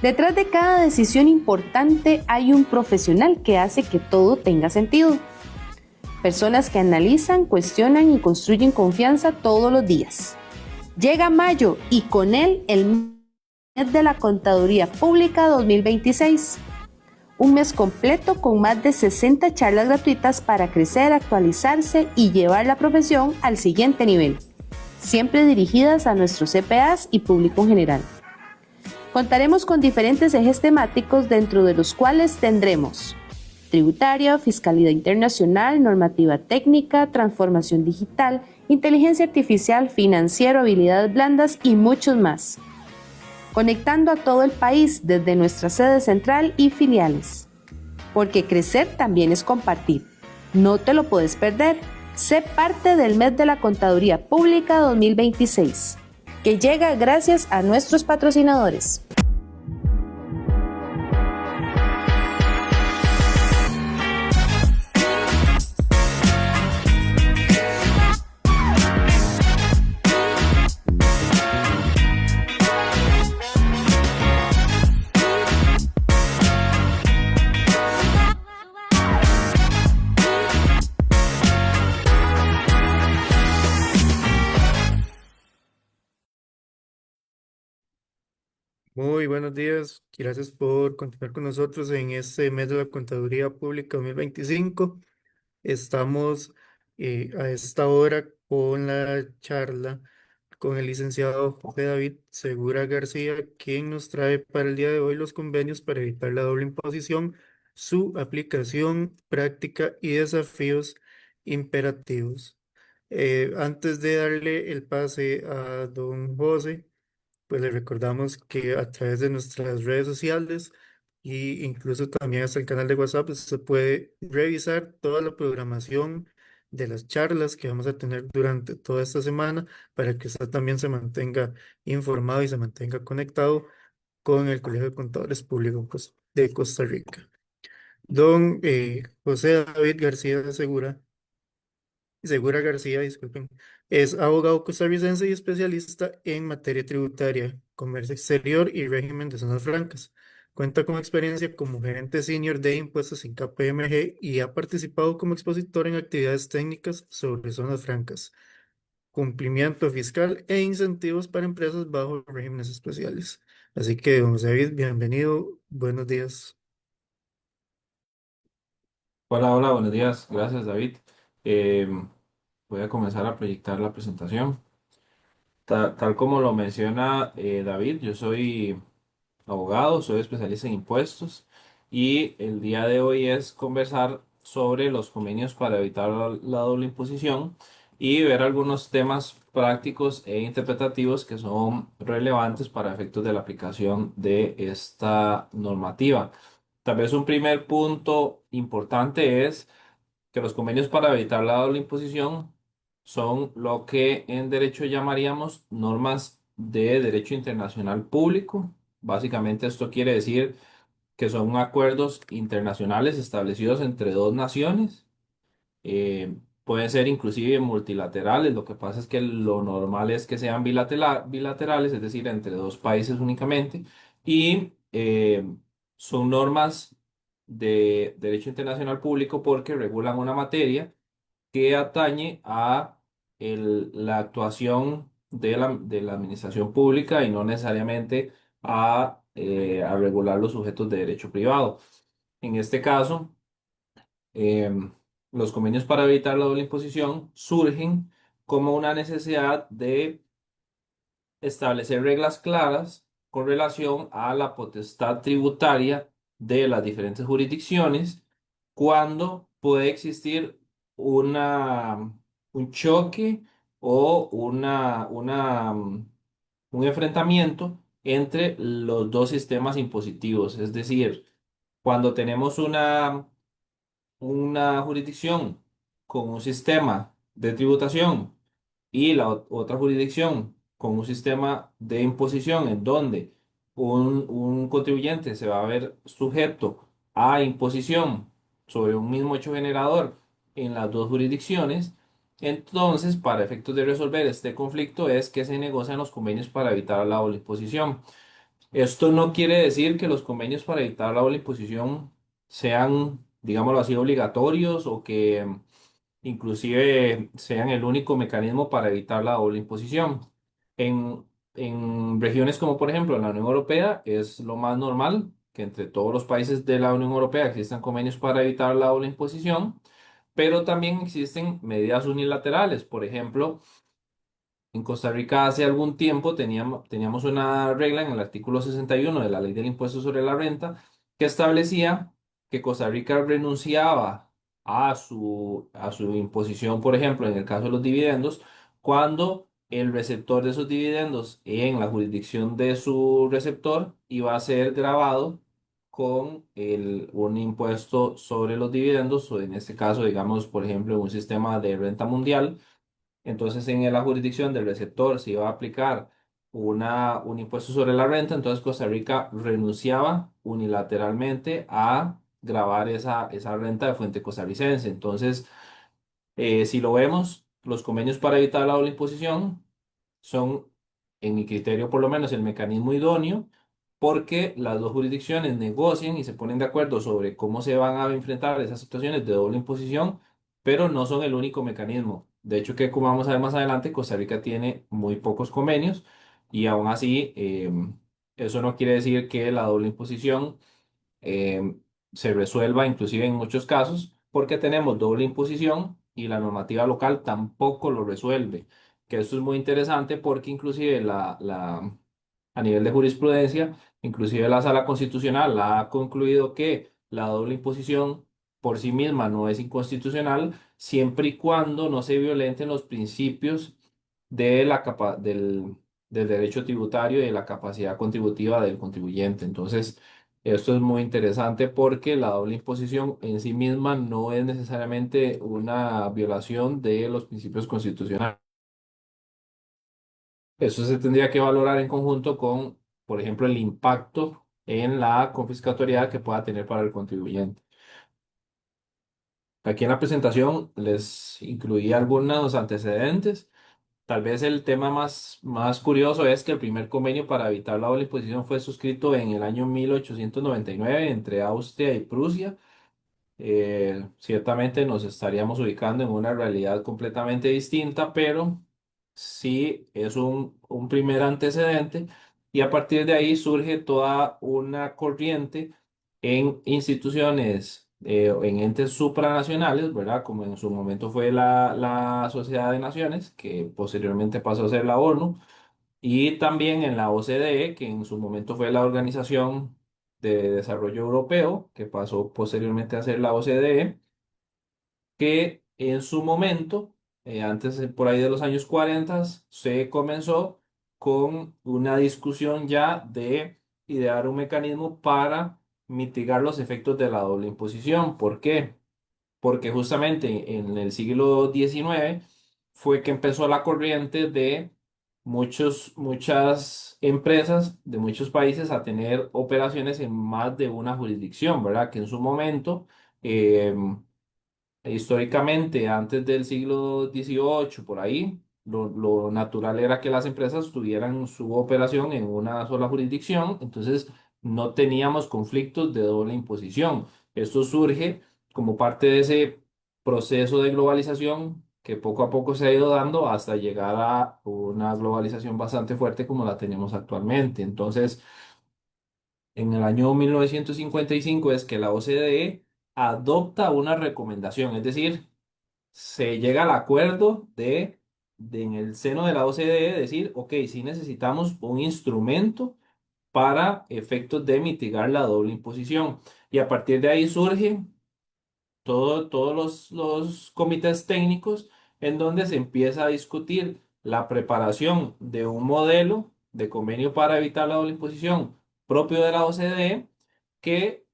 Detrás de cada decisión importante hay un profesional que hace que todo tenga sentido. Personas que analizan, cuestionan y construyen confianza todos los días. Llega mayo y con él el mes de la Contaduría Pública 2026. Un mes completo con más de 60 charlas gratuitas para crecer, actualizarse y llevar la profesión al siguiente nivel, siempre dirigidas a nuestros CPAs y público en general. Contaremos con diferentes ejes temáticos dentro de los cuales tendremos tributaria, fiscalidad internacional, normativa técnica, transformación digital, inteligencia artificial, financiero, habilidades blandas y muchos más. Conectando a todo el país desde nuestra sede central y filiales. Porque crecer también es compartir. No te lo puedes perder. Sé parte del mes de la Contaduría Pública 2026, que llega gracias a nuestros patrocinadores. Muy buenos días, gracias por continuar con nosotros en este mes de la Contaduría Pública 2025. Estamos a esta hora con la charla con el licenciado José David Segura García, quien nos trae para el día de hoy los convenios para evitar la doble imposición, su aplicación, práctica y desafíos imperativos. Antes de darle el pase a don José, pues les recordamos que a través de nuestras redes sociales e incluso también hasta el canal de WhatsApp, pues, se puede revisar toda la programación de las charlas que vamos a tener durante toda esta semana para que usted también se mantenga informado y se mantenga conectado con el Colegio de Contadores Públicos de Costa Rica. Don José David García Segura García, disculpen, es abogado costarricense y especialista en materia tributaria, comercio exterior y régimen de zonas francas. Cuenta con experiencia como gerente senior de impuestos en KPMG y ha participado como expositor en actividades técnicas sobre zonas francas, cumplimiento fiscal e incentivos para empresas bajo regímenes especiales. Así que, don David, bienvenido, buenos días. Hola, hola, buenos días. Gracias, David. Eh, Voy a comenzar a proyectar la presentación. Tal como lo menciona David, yo soy abogado, soy especialista en impuestos y el día de hoy es conversar sobre los convenios para evitar la doble imposición y ver algunos temas prácticos e interpretativos que son relevantes para efectos de la aplicación de esta normativa. Tal vez un primer punto importante es que los convenios para evitar la doble imposición son lo que en derecho llamaríamos normas de derecho internacional público. Básicamente esto quiere decir que son acuerdos internacionales establecidos entre dos naciones. Pueden ser inclusive multilaterales. Lo que pasa es que lo normal es que sean bilaterales, es decir, entre dos países únicamente. Y son normas de derecho internacional público porque regulan una materia que atañe a la actuación de la administración pública y no necesariamente a regular los sujetos de derecho privado. En este caso, em, los convenios para evitar la doble imposición surgen como una necesidad de establecer reglas claras con relación a la potestad tributaria de las diferentes jurisdicciones cuando puede existir una, un choque o un enfrentamiento entre los dos sistemas impositivos. Es decir, cuando tenemos una jurisdicción con un sistema de tributación y la otra jurisdicción con un sistema de imposición en donde un contribuyente se va a ver sujeto a imposición sobre un mismo hecho generador en las dos jurisdicciones, entonces para efectos de resolver este conflicto es que se negocian los convenios para evitar la doble imposición. Esto no quiere decir que los convenios para evitar la doble imposición sean, digámoslo así, obligatorios o que inclusive sean el único mecanismo para evitar la doble imposición. En regiones como por ejemplo la Unión Europea es lo más normal que entre todos los países de la Unión Europea existan convenios para evitar la doble imposición, pero también existen medidas unilaterales. Por ejemplo, en Costa Rica hace algún tiempo teníamos una regla en el artículo 61 de la Ley del Impuesto sobre la Renta que establecía que Costa Rica renunciaba a su imposición, por ejemplo, en el caso de los dividendos, cuando el receptor de esos dividendos en la jurisdicción de su receptor iba a ser grabado con un impuesto sobre los dividendos, o en este caso, digamos, por ejemplo, en un sistema de renta mundial. Entonces, en la jurisdicción del receptor se iba a aplicar un impuesto sobre la renta, entonces Costa Rica renunciaba unilateralmente a grabar esa renta de fuente costarricense. Entonces, si lo vemos, los convenios para evitar la doble imposición son, en mi criterio por lo menos, el mecanismo idóneo porque las dos jurisdicciones negocian y se ponen de acuerdo sobre cómo se van a enfrentar esas situaciones de doble imposición, pero no son el único mecanismo. De hecho, que como vamos a ver más adelante, Costa Rica tiene muy pocos convenios y aún así eso no quiere decir que la doble imposición eh, se resuelva inclusive en muchos casos porque tenemos doble imposición y la normativa local tampoco lo resuelve. Que esto es muy interesante porque inclusive a nivel de jurisprudencia, inclusive la Sala Constitucional ha concluido que la doble imposición por sí misma no es inconstitucional siempre y cuando no se violenten los principios del derecho tributario y de la capacidad contributiva del contribuyente. Entonces, esto es muy interesante porque la doble imposición en sí misma no es necesariamente una violación de los principios constitucionales. Eso se tendría que valorar en conjunto con, por ejemplo, el impacto en la confiscatoriedad que pueda tener para el contribuyente. Aquí en la presentación les incluí algunos antecedentes. Tal vez el tema más curioso es que el primer convenio para evitar la doble imposición fue suscrito en el año 1899 entre Austria y Prusia. Ciertamente nos estaríamos ubicando en una realidad completamente distinta, pero sí es un primer antecedente y a partir de ahí surge toda una corriente en instituciones, en entes supranacionales, ¿verdad? Como en su momento fue la Sociedad de Naciones, que posteriormente pasó a ser la ONU y también en la OCDE, que en su momento fue la Organización de Desarrollo Europeo, que pasó posteriormente a ser la OCDE, que en su momento, antes por ahí de los años 40, se comenzó con una discusión ya de idear un mecanismo para mitigar los efectos de la doble imposición. ¿Por qué? Porque justamente en el siglo XIX fue que empezó la corriente de muchas empresas de muchos países a tener operaciones en más de una jurisdicción, ¿verdad? Que en su momento, históricamente, antes del siglo XVIII, por ahí, lo natural era que las empresas tuvieran su operación en una sola jurisdicción, entonces no teníamos conflictos de doble imposición. Esto surge como parte de ese proceso de globalización que poco a poco se ha ido dando hasta llegar a una globalización bastante fuerte como la tenemos actualmente. Entonces, en el año 1955 es que la OCDE adopta una recomendación, es decir, se llega al acuerdo en el seno de la OCDE decir, ok, sí necesitamos un instrumento para efectos de mitigar la doble imposición. Y a partir de ahí surgen todos los comités técnicos en donde se empieza a discutir la preparación de un modelo de convenio para evitar la doble imposición propio de la OCDE que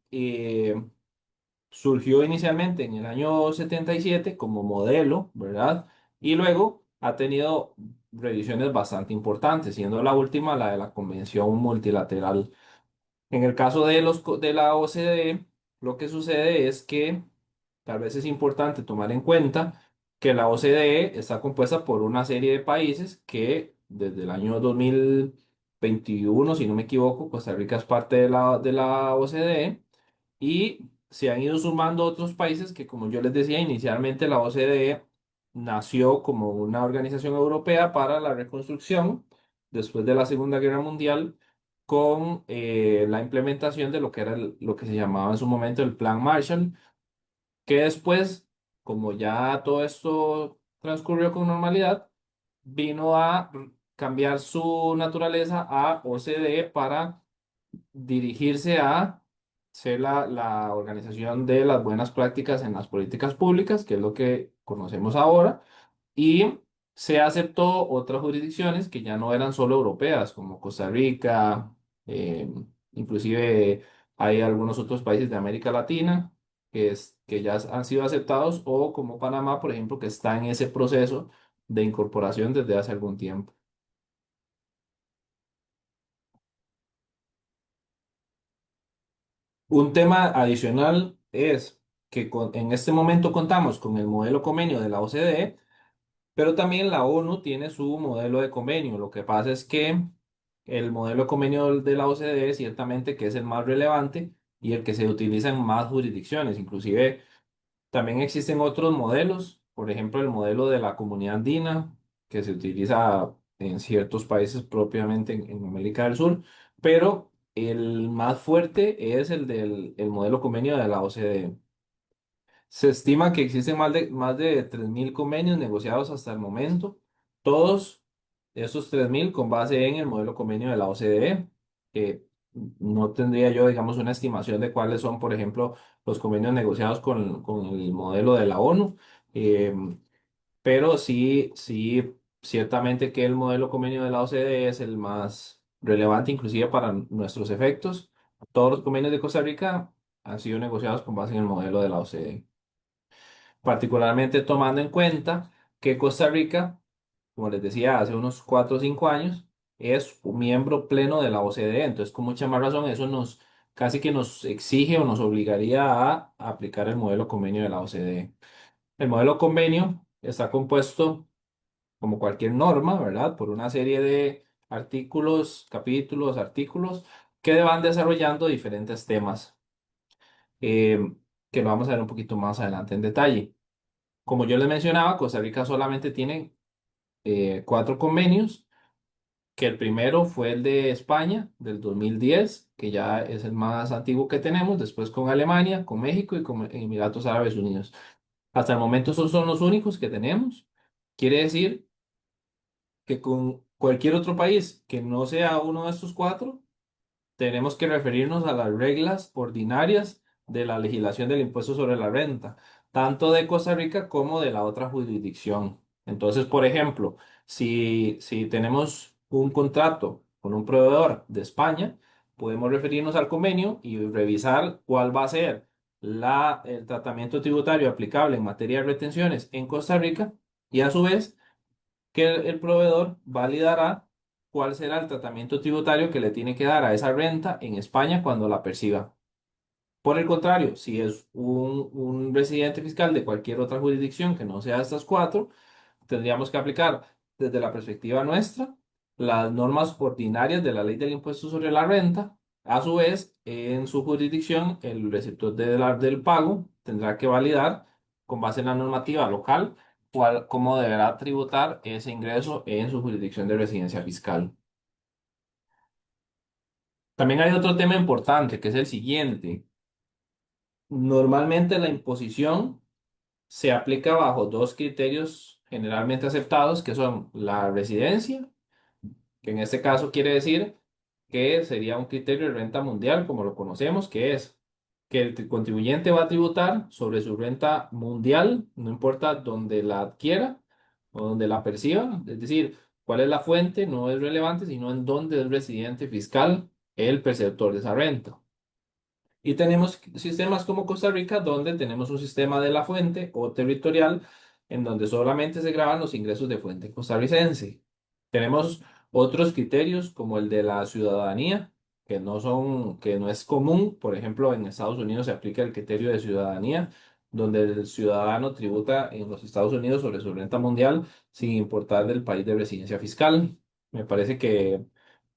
surgió inicialmente en el año 77 como modelo, ¿verdad? Y luego ha tenido revisiones bastante importantes, siendo la última la de la Convención Multilateral. En el caso de la OCDE, lo que sucede es que tal vez es importante tomar en cuenta que la OCDE está compuesta por una serie de países que desde el año 2000 21, si no me equivoco, Costa Rica es parte de la OCDE y se han ido sumando otros países que, como yo les decía, inicialmente la OCDE nació como una organización europea para la reconstrucción después de la Segunda Guerra Mundial con la implementación de lo que era lo que se llamaba en su momento el Plan Marshall, que después, como ya todo esto transcurrió con normalidad, vino a cambiar su naturaleza a OCDE para dirigirse a ser la organización de las buenas prácticas en las políticas públicas, que es lo que conocemos ahora, y se aceptó otras jurisdicciones que ya no eran solo europeas, como Costa Rica, eh, inclusive hay algunos otros países de América Latina que ya han sido aceptados, o como Panamá, por ejemplo, que está en ese proceso de incorporación desde hace algún tiempo. Un tema adicional es que en este momento contamos con el modelo convenio de la OCDE, pero también la ONU tiene su modelo de convenio. Lo que pasa es que el modelo de convenio de la OCDE ciertamente que es el más relevante y el que se utiliza en más jurisdicciones. Inclusive también existen otros modelos, por ejemplo el modelo de la Comunidad Andina, que se utiliza en ciertos países propiamente en América del Sur, pero el más fuerte es el modelo convenio de la OCDE. Se estima que existen más de 3.000 convenios negociados hasta el momento, todos esos 3.000 con base en el modelo convenio de la OCDE, que no tendría yo, digamos, una estimación de cuáles son, por ejemplo, los convenios negociados con el modelo de la ONU, eh, pero sí, sí, ciertamente que el modelo convenio de la OCDE es el más relevante, inclusive para nuestros efectos. Todos los convenios de Costa Rica han sido negociados con base en el modelo de la OCDE, particularmente tomando en cuenta que Costa Rica, como les decía, hace unos 4 o 5 años, es un miembro pleno de la OCDE. Entonces, con mucha más razón, eso casi que nos exige o nos obligaría a aplicar el modelo convenio de la OCDE. El modelo convenio está compuesto, como cualquier norma, ¿verdad?, por una serie de artículos, capítulos, artículos que van desarrollando diferentes temas, eh, que lo vamos a ver un poquito más adelante en detalle. Como yo les mencionaba, Costa Rica solamente tiene 4 convenios, que el primero fue el de España del 2010, que ya es el más antiguo que tenemos, después con Alemania, con México y con Emiratos Árabes Unidos. Hasta el momento esos son los únicos que tenemos. Quiere decir que con cualquier otro país que no sea uno de estos 4, tenemos que referirnos a las reglas ordinarias de la legislación del impuesto sobre la renta, tanto de Costa Rica como de la otra jurisdicción. Entonces, por ejemplo, si tenemos un contrato con un proveedor de España, podemos referirnos al convenio y revisar cuál va a ser el tratamiento tributario aplicable en materia de retenciones en Costa Rica, y a su vez que el proveedor validará cuál será el tratamiento tributario que le tiene que dar a esa renta en España cuando la perciba. Por el contrario, si es un residente fiscal de cualquier otra jurisdicción que no sea estas 4, tendríamos que aplicar desde la perspectiva nuestra las normas ordinarias de la ley del impuesto sobre la renta. A su vez, en su jurisdicción, el receptor del pago tendrá que validar con base en la normativa local cómo deberá tributar ese ingreso en su jurisdicción de residencia fiscal. También hay otro tema importante, que es el siguiente. Normalmente la imposición se aplica bajo 2 criterios generalmente aceptados, que son la residencia, que en este caso quiere decir que sería un criterio de renta mundial, como lo conocemos, que es que el contribuyente va a tributar sobre su renta mundial, no importa dónde la adquiera o donde la perciba, es decir, cuál es la fuente no es relevante, sino en dónde es residente fiscal el perceptor de esa renta. Y tenemos sistemas como Costa Rica, donde tenemos un sistema de la fuente o territorial, en donde solamente se graban los ingresos de fuente costarricense. Tenemos otros criterios como el de la ciudadanía, que no es común. Por ejemplo, en Estados Unidos se aplica el criterio de ciudadanía, donde el ciudadano tributa en los Estados Unidos sobre su renta mundial sin importar del país de residencia fiscal. Me parece que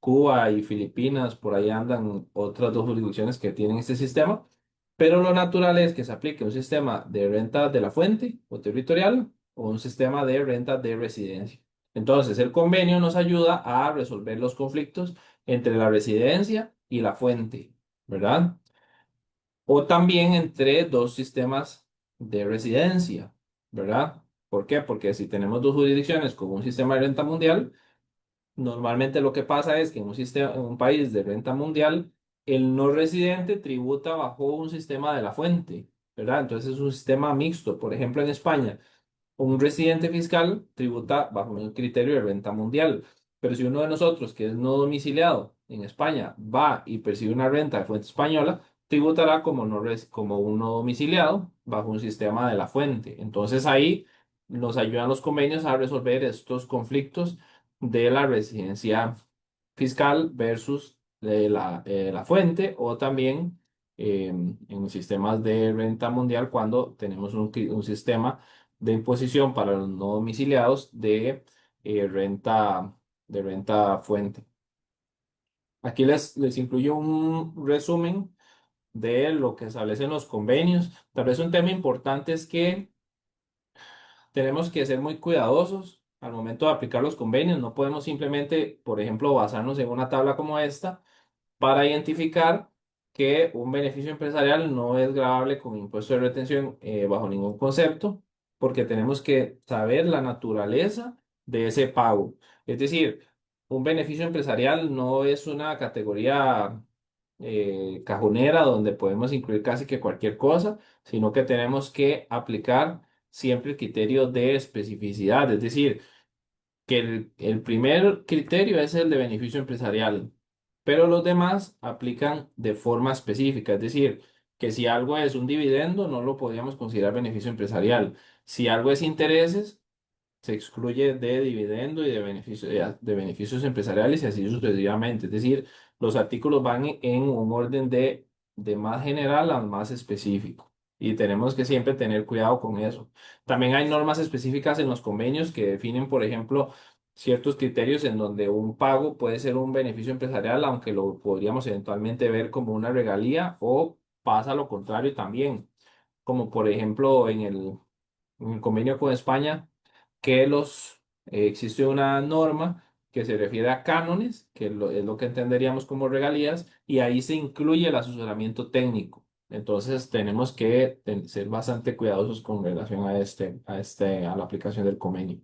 Cuba y Filipinas, por ahí andan otras dos jurisdicciones que tienen este sistema, pero lo natural es que se aplique un sistema de renta de la fuente o territorial o un sistema de renta de residencia. Entonces, el convenio nos ayuda a resolver los conflictos entre la residencia y la fuente, ¿verdad? O también entre dos sistemas de residencia, ¿verdad? ¿Por qué? Porque si tenemos dos jurisdicciones con un sistema de renta mundial, normalmente lo que pasa es que en un sistema, en un país de renta mundial, el no residente tributa bajo un sistema de la fuente, ¿verdad? Entonces es un sistema mixto. Por ejemplo, en España, un residente fiscal tributa bajo un criterio de renta mundial. Pero si uno de nosotros, que es no domiciliado en España, va y percibe una renta de fuente española, tributará como, como un no domiciliado bajo un sistema de la fuente. Entonces ahí nos ayudan los convenios a resolver estos conflictos de la residencia fiscal versus la fuente o también en sistemas de renta mundial cuando tenemos un sistema de imposición para los no domiciliados renta, de renta fuente. Aquí les incluyo un resumen de lo que establecen los convenios. Tal vez un tema importante es que tenemos que ser muy cuidadosos al momento de aplicar los convenios. No podemos simplemente, por ejemplo, basarnos en una tabla como esta para identificar que un beneficio empresarial no es gravable con impuesto de retención bajo ningún concepto, porque tenemos que saber la naturaleza de ese pago. Es decir, un beneficio empresarial no es una categoría cajonera donde podemos incluir casi que cualquier cosa, sino que tenemos que aplicar siempre el criterio de especificidad, es decir, que el primer criterio es el de beneficio empresarial, pero los demás aplican de forma específica, es decir, que si algo es un dividendo, no lo podríamos considerar beneficio empresarial. Si algo es intereses, se excluye de dividendo y de beneficios empresariales y así sucesivamente. Es decir, los artículos van en un orden de más general a más específico y tenemos que siempre tener cuidado con eso. También hay normas específicas en los convenios que definen, por ejemplo, ciertos criterios en donde un pago puede ser un beneficio empresarial, aunque lo podríamos eventualmente ver como una regalía o pasa lo contrario también, como por ejemplo en el convenio con España que existe una norma que se refiere a cánones, que es lo que entenderíamos como regalías, y ahí se incluye el asesoramiento técnico. Entonces tenemos que ser bastante cuidadosos con relación a la aplicación del convenio.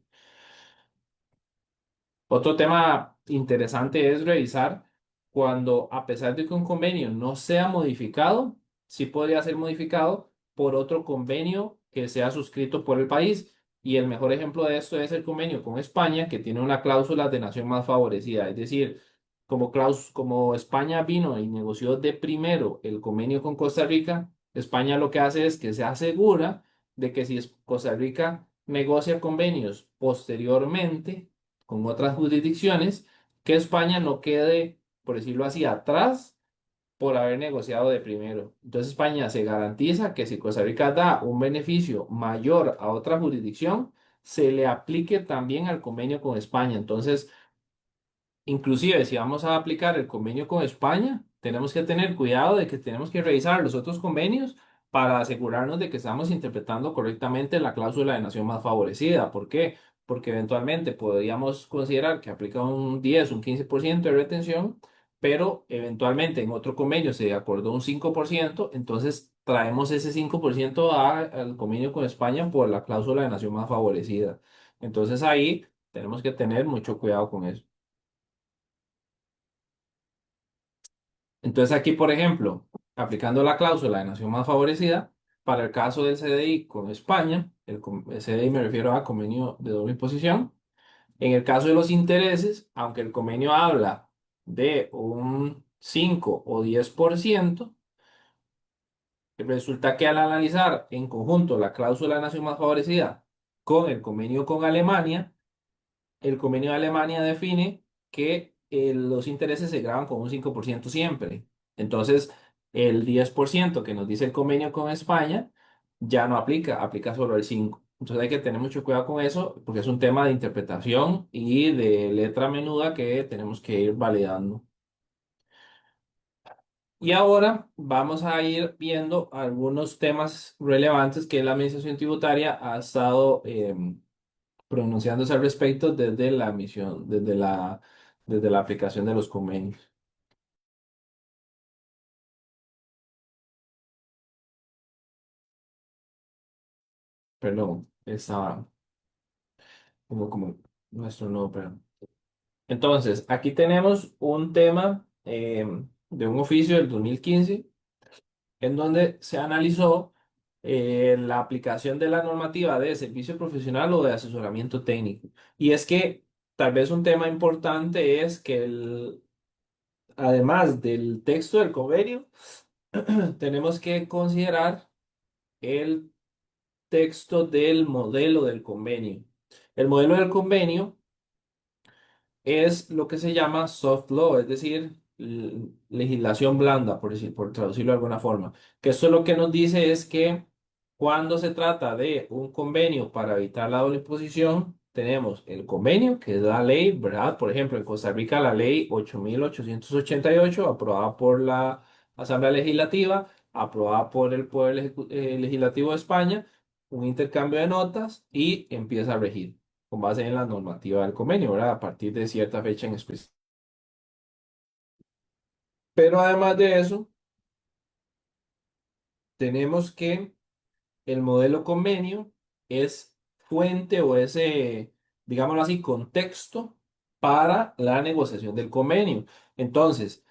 Otro tema interesante es revisar cuando, a pesar de que un convenio no sea modificado, sí podría ser modificado por otro convenio que sea suscrito por el país. Y el mejor ejemplo de esto es el convenio con España, que tiene una cláusula de nación más favorecida. Es decir, como España vino y negoció de primero el convenio con Costa Rica, España lo que hace es que se asegura de que si Costa Rica negocia convenios posteriormente, con otras jurisdicciones, que España no quede, por decirlo así, atrás por haber negociado de primero. Entonces España se garantiza que si Costa Rica da un beneficio mayor a otra jurisdicción, se le aplique también al convenio con España. Entonces, inclusive, si vamos a aplicar el convenio con España, tenemos que tener cuidado de que tenemos que revisar los otros convenios para asegurarnos de que estamos interpretando correctamente la cláusula de nación más favorecida. ¿Por qué? Porque eventualmente podríamos considerar que aplica un 10, un 15% de retención, pero eventualmente en otro convenio se acordó un 5%, entonces traemos ese 5% al convenio con España por la cláusula de nación más favorecida. Entonces ahí tenemos que tener mucho cuidado con eso. Entonces aquí, por ejemplo, aplicando la cláusula de nación más favorecida, para el caso del CDI con España, el CDI me refiero a convenio de doble imposición, en el caso de los intereses, aunque el convenio habla de un 5 o 10%, resulta que al analizar en conjunto la cláusula de nación más favorecida con el convenio con Alemania, el convenio de Alemania define que los intereses se graban con un 5% siempre. Entonces, el 10% que nos dice el convenio con España ya no aplica, aplica solo el 5%. Entonces hay que tener mucho cuidado con eso porque es un tema de interpretación y de letra menuda que tenemos que ir validando. Y ahora vamos a ir viendo algunos temas relevantes que la Administración Tributaria ha estado pronunciándose al respecto desde la emisión, desde la aplicación de los convenios. Perdón, estaba como nuestro nuevo, perdón. Entonces, aquí tenemos un tema de un oficio del 2015 en donde se analizó la aplicación de la normativa de servicio profesional o de asesoramiento técnico. Y es que tal vez un tema importante es que además del texto del convenio, tenemos que considerar el texto del modelo del convenio. El modelo del convenio es lo que se llama soft law, es decir, legislación blanda, por decir, por traducirlo de alguna forma. Que esto lo que nos dice es que cuando se trata de un convenio para evitar la doble imposición, tenemos el convenio, que es la ley, ¿verdad? Por ejemplo, en Costa Rica la ley 8.888 aprobada por la Asamblea Legislativa, aprobada por el Poder Legislativo de España, un intercambio de notas y empieza a regir con base en la normativa del convenio, ¿verdad? A partir de cierta fecha en específico. Pero además de eso, tenemos que el modelo convenio es fuente o es, digámoslo así, contexto para la negociación del convenio. Entonces,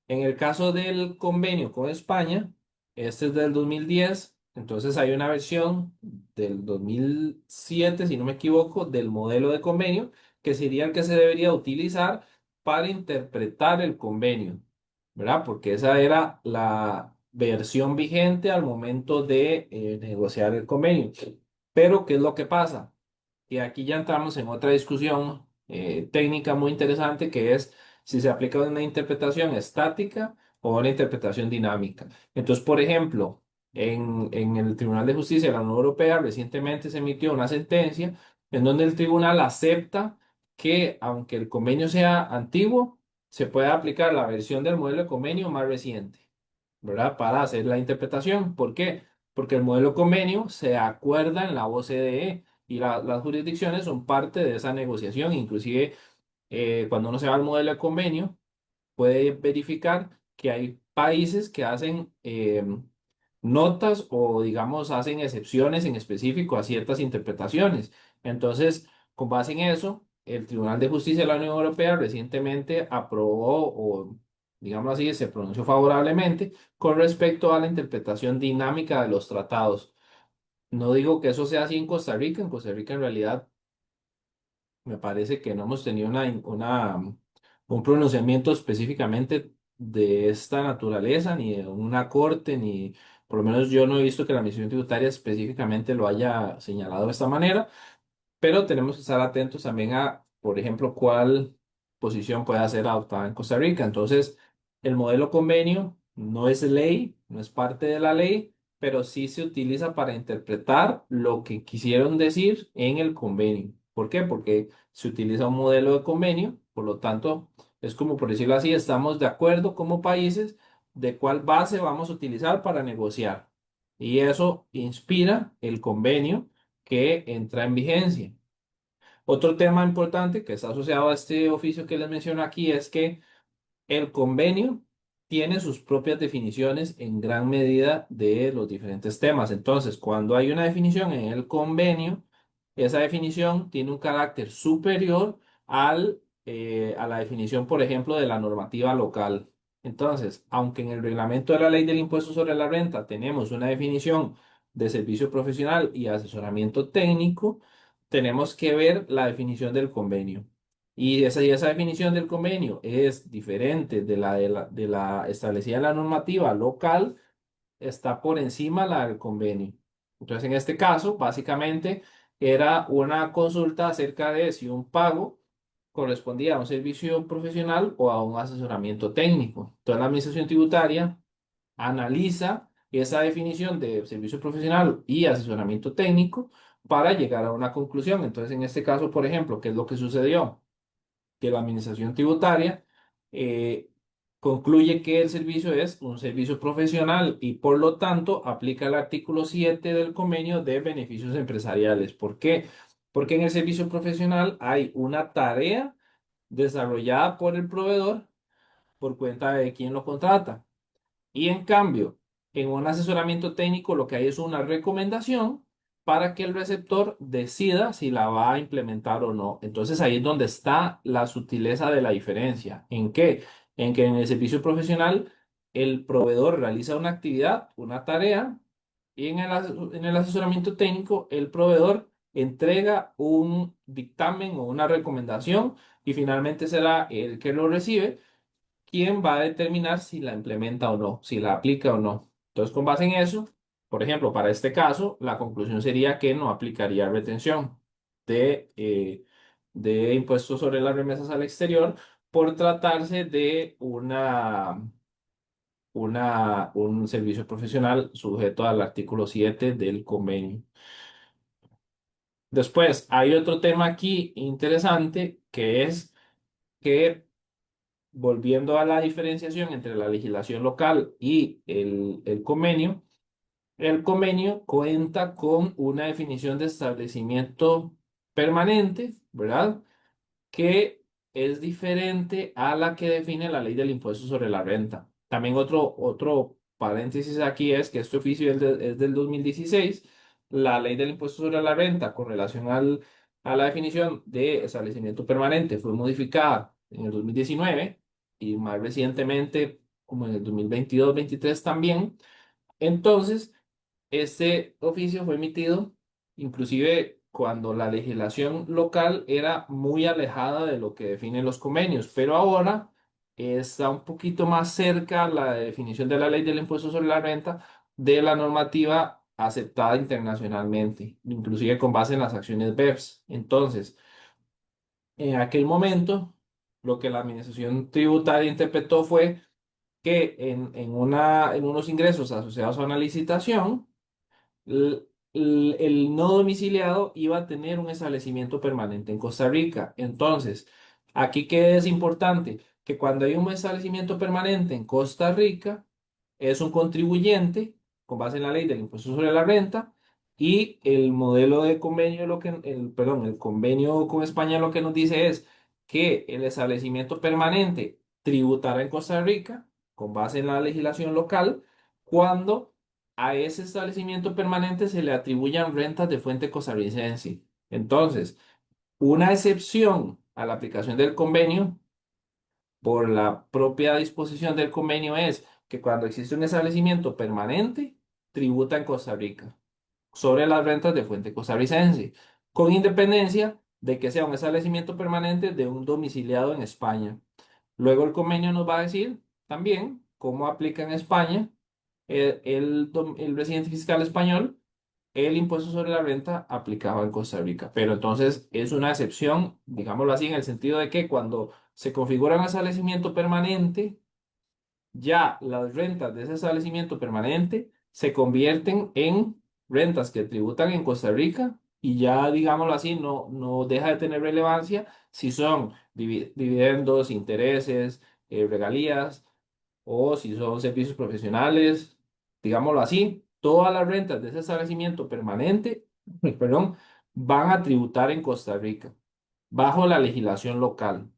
en el caso del convenio con España, este es del 2010, entonces hay una versión del 2007, si no me equivoco, del modelo de convenio, que sería el que se debería utilizar para interpretar el convenio, ¿verdad? Porque esa era la versión vigente al momento de negociar el convenio. Pero, ¿qué es lo que pasa? Y aquí ya entramos en otra discusión técnica muy interesante que es si se aplica una interpretación estática o una interpretación dinámica. Entonces, por ejemplo, en el Tribunal de Justicia de la Unión Europea recientemente se emitió una sentencia en donde el tribunal acepta que aunque el convenio sea antiguo, se puede aplicar la versión del modelo de convenio más reciente, ¿verdad? Para hacer la interpretación. ¿Por qué? Porque el modelo convenio se acuerda en la OCDE y las jurisdicciones son parte de esa negociación. Inclusive, cuando uno se va al modelo de convenio, puede verificar que hay países que hacen notas o, digamos, hacen excepciones en específico a ciertas interpretaciones. Entonces, con base en eso, el Tribunal de Justicia de la Unión Europea recientemente aprobó o, digamos así, se pronunció favorablemente con respecto a la interpretación dinámica de los tratados. No digo que eso sea así en Costa Rica. En Costa Rica, en realidad, me parece que no hemos tenido un pronunciamiento específicamente de esta naturaleza, ni de una corte, ni por lo menos yo no he visto que la Administración Tributaria específicamente lo haya señalado de esta manera, pero tenemos que estar atentos también a, por ejemplo, cuál posición puede ser adoptada en Costa Rica. Entonces, el modelo convenio no es ley, no es parte de la ley, pero sí se utiliza para interpretar lo que quisieron decir en el convenio. ¿Por qué? Porque se utiliza un modelo de convenio, por lo tanto, es como por decirlo así, estamos de acuerdo como países de cuál base vamos a utilizar para negociar. Y eso inspira el convenio que entra en vigencia. Otro tema importante que está asociado a este oficio que les menciono aquí es que el convenio tiene sus propias definiciones en gran medida de los diferentes temas. Entonces, cuando hay una definición en el convenio, esa definición tiene un carácter superior a la definición, por ejemplo, de la normativa local. Entonces, aunque en el reglamento de la ley del impuesto sobre la renta tenemos una definición de servicio profesional y asesoramiento técnico, tenemos que ver la definición del convenio. Y esa definición del convenio es diferente de la establecida en la normativa local, está por encima la del convenio. Entonces, en este caso, básicamente era una consulta acerca de si un pago correspondía a un servicio profesional o a un asesoramiento técnico. Entonces, la Administración Tributaria analiza esa definición de servicio profesional y asesoramiento técnico para llegar a una conclusión. Entonces, en este caso, por ejemplo, ¿qué es lo que sucedió? Que la Administración Tributaria eh, concluye que el servicio es un servicio profesional y por lo tanto aplica el artículo 7 del convenio de beneficios empresariales. ¿Por qué? Porque en el servicio profesional hay una tarea desarrollada por el proveedor por cuenta de quien lo contrata. Y en cambio, en un asesoramiento técnico lo que hay es una recomendación para que el receptor decida si la va a implementar o no. Entonces ahí es donde está la sutileza de la diferencia. ¿En qué? En que en el servicio profesional el proveedor realiza una actividad, una tarea, y en el asesoramiento técnico el proveedor entrega un dictamen o una recomendación y finalmente será el que lo recibe quién va a determinar si la implementa o no, si la aplica o no. Entonces, con base en eso, por ejemplo, para este caso, la conclusión sería que no aplicaría retención de impuestos sobre las remesas al exterior por tratarse de un servicio profesional sujeto al artículo 7 del convenio. Después, hay otro tema aquí interesante que es que volviendo a la diferenciación entre la legislación local y el convenio cuenta con una definición de establecimiento permanente, ¿verdad? Que es diferente a la que define la ley del impuesto sobre la renta. También otro paréntesis aquí es que este oficio es del 2016. La ley del impuesto sobre la renta con relación a la definición de establecimiento permanente fue modificada en el 2019 y más recientemente como en el 2022-23 también. Entonces, este oficio fue emitido inclusive cuando la legislación local era muy alejada de lo que definen los convenios, pero ahora está un poquito más cerca la definición de la ley del impuesto sobre la renta de la normativa aceptada internacionalmente, inclusive con base en las acciones BEPS. Entonces, en aquel momento, lo que la Administración Tributaria interpretó fue que en unos ingresos asociados a una licitación, el no domiciliado iba a tener un establecimiento permanente en Costa Rica. Entonces, aquí qué es importante, que cuando hay un establecimiento permanente en Costa Rica, es un contribuyente con base en la ley del impuesto sobre la renta y el modelo de convenio, perdón, el convenio con España lo que nos dice es que el establecimiento permanente tributará en Costa Rica con base en la legislación local cuando a ese establecimiento permanente se le atribuyan rentas de fuente costarricense. Entonces, una excepción a la aplicación del convenio por la propia disposición del convenio es que cuando existe un establecimiento permanente, tributa en Costa Rica sobre las rentas de fuente costarricense, con independencia de que sea un establecimiento permanente de un domiciliado en España. Luego el convenio nos va a decir también cómo aplica en España el residente fiscal español el impuesto sobre la renta aplicado en Costa Rica. Pero entonces es una excepción, digámoslo así, en el sentido de que cuando se configura un establecimiento permanente, ya las rentas de ese establecimiento permanente se convierten en rentas que tributan en Costa Rica y ya, digámoslo así, no deja de tener relevancia si son dividendos, intereses, regalías o si son servicios profesionales, digámoslo así, todas las rentas de ese establecimiento permanente, perdón, van a tributar en Costa Rica bajo la legislación local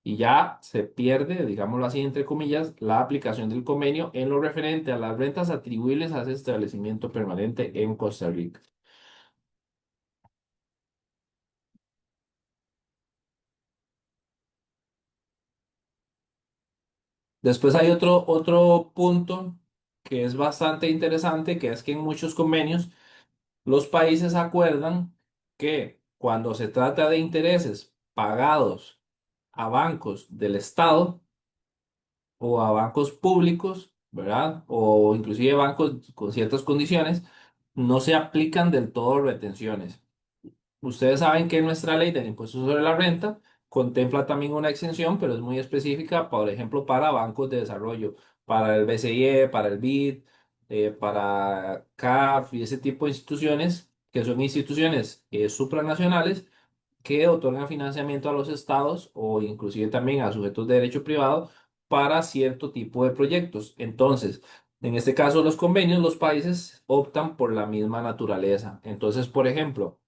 y ya se pierde, digámoslo así, entre comillas, la aplicación del convenio en lo referente a las rentas atribuibles a ese establecimiento permanente en Costa Rica. Después hay otro punto que es bastante interesante, que es que en muchos convenios los países acuerdan que cuando se trata de intereses pagados a bancos del Estado o a bancos públicos, ¿verdad? O inclusive bancos con ciertas condiciones, no se aplican del todo retenciones. Ustedes saben que nuestra ley del impuesto sobre la renta contempla también una exención, pero es muy específica, por ejemplo, para bancos de desarrollo, para el BCIE, para el BID, para CAF y ese tipo de instituciones que son instituciones supranacionales que otorgan financiamiento a los estados o inclusive también a sujetos de derecho privado para cierto tipo de proyectos. Entonces, en este caso, los convenios, los países optan por la misma naturaleza. Entonces, por ejemplo,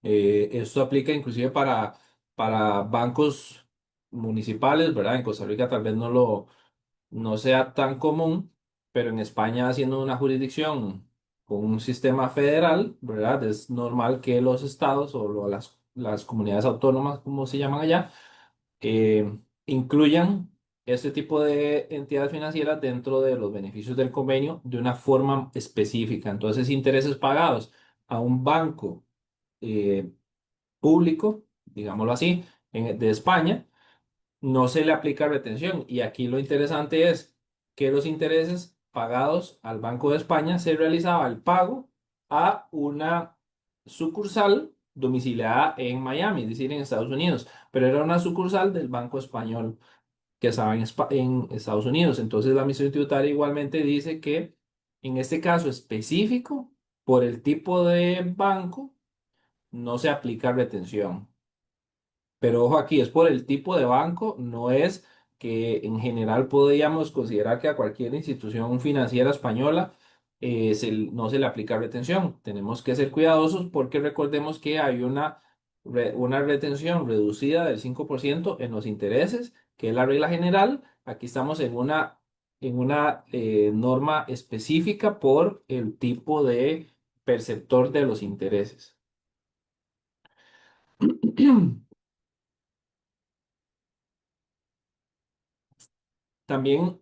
esto aplica inclusive para bancos municipales, ¿verdad? En Costa Rica tal vez no sea tan común, pero en España, siendo una jurisdicción con un sistema federal, ¿verdad? Es normal que los estados o las comunidades autónomas, como se llaman allá, incluyan este tipo de entidades financieras dentro de los beneficios del convenio de una forma específica. Entonces, intereses pagados a un banco eh, público, digámoslo así, de España no se le aplica retención. Y aquí lo interesante es que los intereses pagados al Banco de España se realizaba el pago a una sucursal domiciliada en Miami, es decir, en Estados Unidos, pero era una sucursal del Banco Español que estaba en Estados Unidos. Entonces la Administración Tributaria igualmente dice que en este caso específico, por el tipo de banco, no se aplica retención. Pero ojo aquí, es por el tipo de banco, no es que en general podríamos considerar que a cualquier institución financiera española no se le aplica retención. Tenemos que ser cuidadosos porque recordemos que hay una retención reducida del 5% en los intereses, que es la regla general. Aquí estamos en una norma específica por el tipo de perceptor de los intereses. También,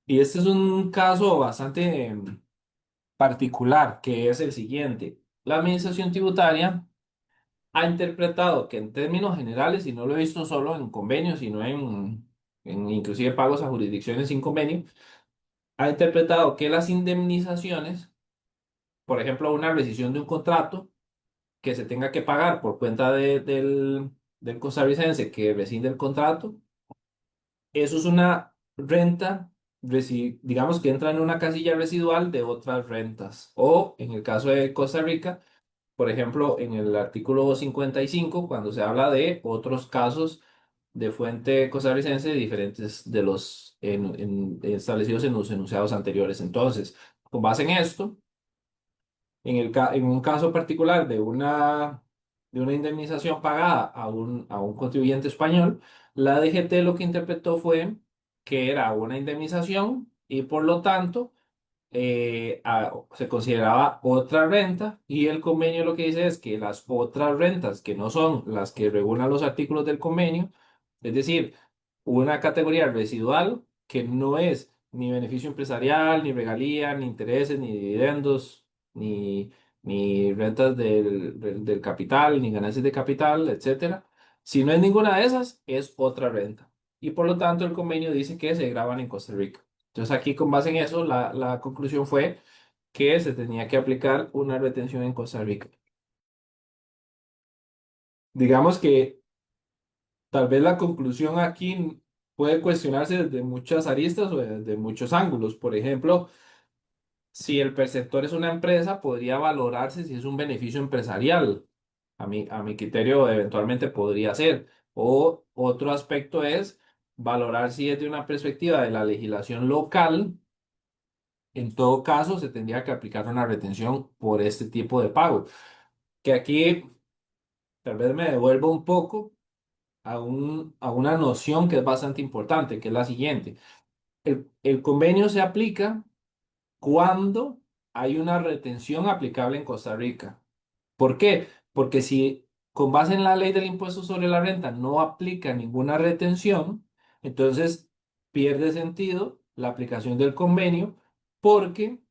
y este es un caso bastante particular, que es el siguiente. La administración tributaria ha interpretado que en términos generales, y no lo he visto solo en convenios, sino en inclusive pagos a jurisdicciones sin convenio, ha interpretado que las indemnizaciones, por ejemplo, una rescisión de un contrato que se tenga que pagar por cuenta del costarricense que rescinde el contrato, eso es una renta, digamos que entra en una casilla residual de otras rentas. O en el caso de Costa Rica, por ejemplo, en el artículo 55, cuando se habla de otros casos de fuente costarricense diferentes de los establecidos en los enunciados anteriores. Entonces, con base en esto, en un caso particular de una indemnización pagada a un contribuyente español, la DGT lo que interpretó fue que era una indemnización y por lo tanto se consideraba otra renta y el convenio lo que dice es que las otras rentas que no son las que regulan los artículos del convenio, es decir, una categoría residual que no es ni beneficio empresarial, ni regalía, ni intereses, ni dividendos, ni, ni rentas del capital, ni ganancias de capital, etcétera. Si no es ninguna de esas, es otra renta. Y por lo tanto, el convenio dice que se graban en Costa Rica. Entonces, aquí con base en eso, la conclusión fue que se tenía que aplicar una retención en Costa Rica. Digamos que tal vez la conclusión aquí puede cuestionarse desde muchas aristas o desde muchos ángulos. Por ejemplo, si el perceptor es una empresa, podría valorarse si es un beneficio empresarial. A mi criterio, eventualmente podría ser. O otro aspecto es valorar si es de una perspectiva de la legislación local. En todo caso, se tendría que aplicar una retención por este tipo de pago. Que aquí tal vez me devuelvo un poco a una noción que es bastante importante, que es la siguiente. El convenio se aplica cuando hay una retención aplicable en Costa Rica. ¿Por qué? Porque si con base en la ley del impuesto sobre la renta no aplica ninguna retención, entonces pierde sentido la aplicación del convenio porque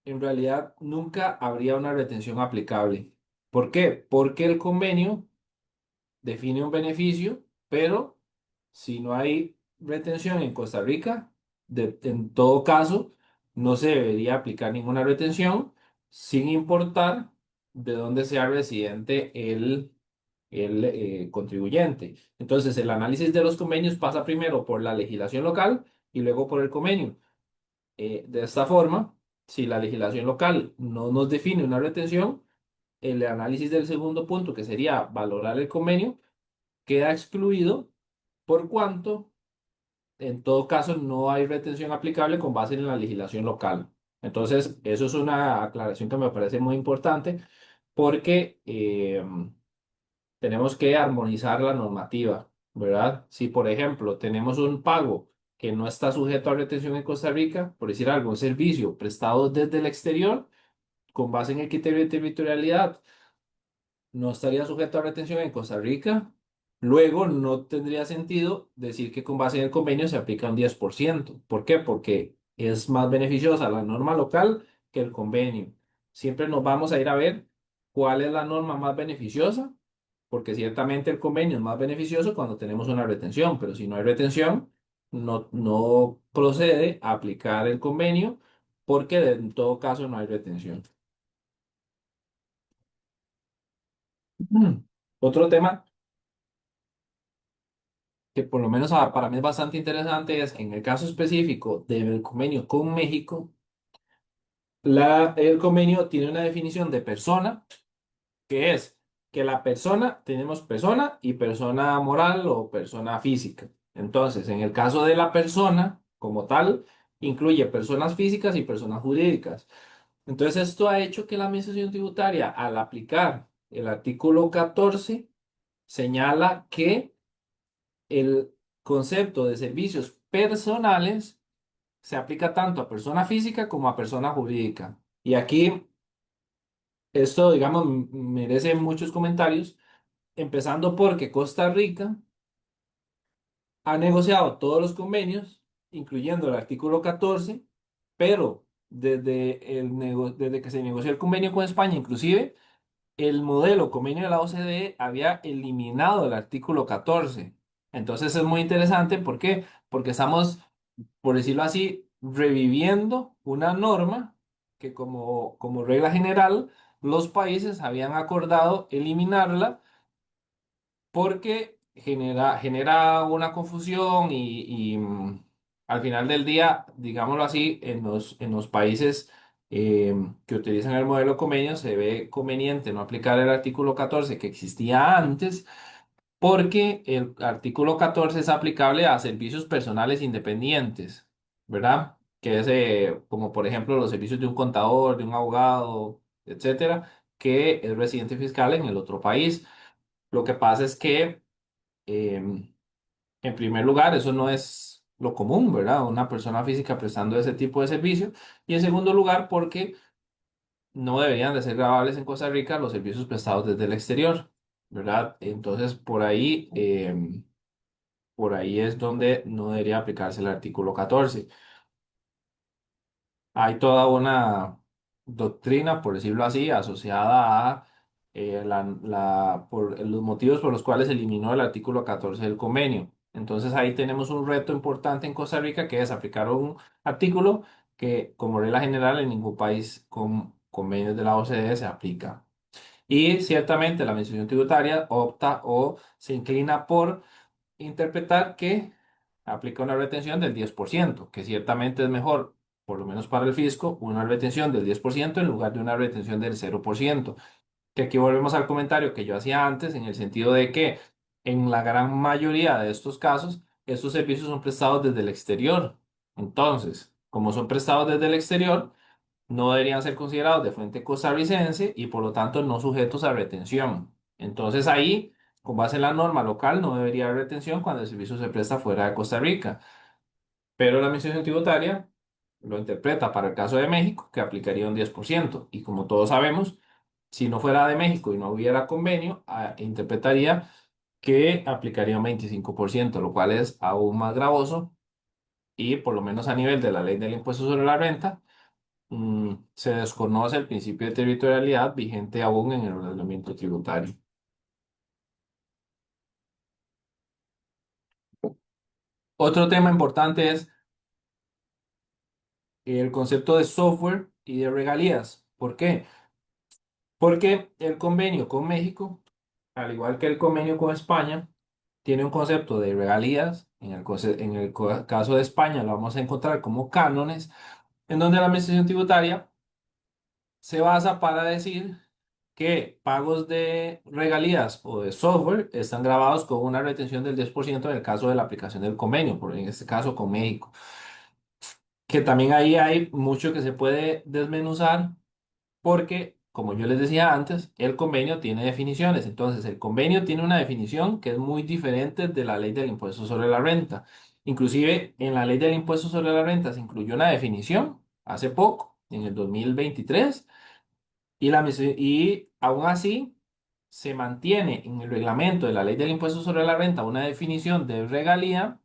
en realidad nunca habría una retención aplicable. ¿Por qué? Porque el convenio define un beneficio, pero si no hay retención en Costa Rica, en todo caso, no se debería aplicar ninguna retención sin importar de dónde sea residente el contribuyente. Entonces, el análisis de los convenios pasa primero por la legislación local y luego por el convenio. De esta forma, si la legislación local no nos define una retención, el análisis del segundo punto, que sería valorar el convenio, queda excluido por cuanto, en todo caso, no hay retención aplicable con base en la legislación local. Entonces, eso es una aclaración que me parece muy importante porque tenemos que armonizar la normativa, ¿verdad? Si, por ejemplo, tenemos un pago que no está sujeto a retención en Costa Rica, por decir algo, un servicio prestado desde el exterior, con base en el criterio de territorialidad, no estaría sujeto a retención en Costa Rica. Luego, no tendría sentido decir que con base en el convenio se aplica un 10%. ¿Por qué? Porque es más beneficiosa la norma local que el convenio. Siempre nos vamos a ir a ver cuál es la norma más beneficiosa, porque ciertamente el convenio es más beneficioso cuando tenemos una retención, pero si no hay retención, no procede a aplicar el convenio porque en todo caso no hay retención. Otro tema que por lo menos para mí es bastante interesante es en el caso específico del convenio con México, el convenio tiene una definición de persona que es que la persona, tenemos persona y persona moral o persona física. Entonces, en el caso de la persona como tal, incluye personas físicas y personas jurídicas. Entonces, esto ha hecho que la Administración Tributaria, al aplicar el artículo 14, señala que el concepto de servicios personales se aplica tanto a persona física como a persona jurídica. Y aquí esto, digamos, merece muchos comentarios, empezando porque Costa Rica ha negociado todos los convenios, incluyendo el artículo 14, pero desde que se negoció el convenio con España, inclusive, el modelo convenio de la OCDE había eliminado el artículo 14. Entonces es muy interesante, ¿por qué? Porque estamos, por decirlo así, reviviendo una norma que como regla general los países habían acordado eliminarla porque genera una confusión y al final del día, digámoslo así, en los países que utilizan el modelo convenio se ve conveniente no aplicar el artículo 14 que existía antes porque el artículo 14 es aplicable a servicios personales independientes, ¿verdad? Que es como por ejemplo los servicios de un contador, de un abogado, etcétera, que es residente fiscal en el otro país. Lo que pasa es que Em, en primer lugar, eso no es lo común, ¿verdad? Una persona física prestando ese tipo de servicio. Y en segundo lugar, porque no deberían de ser grabables en Costa Rica los servicios prestados desde el exterior, ¿verdad? Entonces, por ahí es donde no debería aplicarse el artículo 14. Hay toda una doctrina, por decirlo así, asociada a por los motivos por los cuales se eliminó el artículo 14 del convenio. Entonces ahí tenemos un reto importante en Costa Rica que es aplicar un artículo que como regla general en ningún país con convenios de la OCDE se aplica. Y ciertamente la Administración Tributaria opta o se inclina por interpretar que aplica una retención del 10%, que ciertamente es mejor, por lo menos para el fisco, una retención del 10% en lugar de una retención del 0%. Que aquí volvemos al comentario que yo hacía antes, en el sentido de que en la gran mayoría de estos casos, estos servicios son prestados desde el exterior. Entonces, como son prestados desde el exterior, no deberían ser considerados de fuente costarricense y por lo tanto no sujetos a retención. Entonces ahí, con base en la norma local, no debería haber retención cuando el servicio se presta fuera de Costa Rica. Pero la Administración Tributaria lo interpreta para el caso de México, que aplicaría un 10%. Y como todos sabemos, si no fuera de México y no hubiera convenio, interpretaría que aplicaría un 25%, lo cual es aún más gravoso y por lo menos a nivel de la ley del impuesto sobre la renta se desconoce el principio de territorialidad vigente aún en el ordenamiento tributario. Otro tema importante es el concepto de software y de regalías. ¿Por qué? Porque el convenio con México, al igual que el convenio con España, tiene un concepto de regalías. En el caso de España lo vamos a encontrar como cánones, en donde la administración tributaria se basa para decir que pagos de regalías o de software están grabados con una retención del 10% en el caso de la aplicación del convenio, en este caso con México. Que también ahí hay mucho que se puede desmenuzar porque, como yo les decía antes, el convenio tiene definiciones. Entonces, el convenio tiene una definición que es muy diferente de la ley del impuesto sobre la renta. Inclusive, en la ley del impuesto sobre la renta se incluyó una definición hace poco, en el 2023, y aún así se mantiene en el reglamento de la ley del impuesto sobre la renta una definición de regalía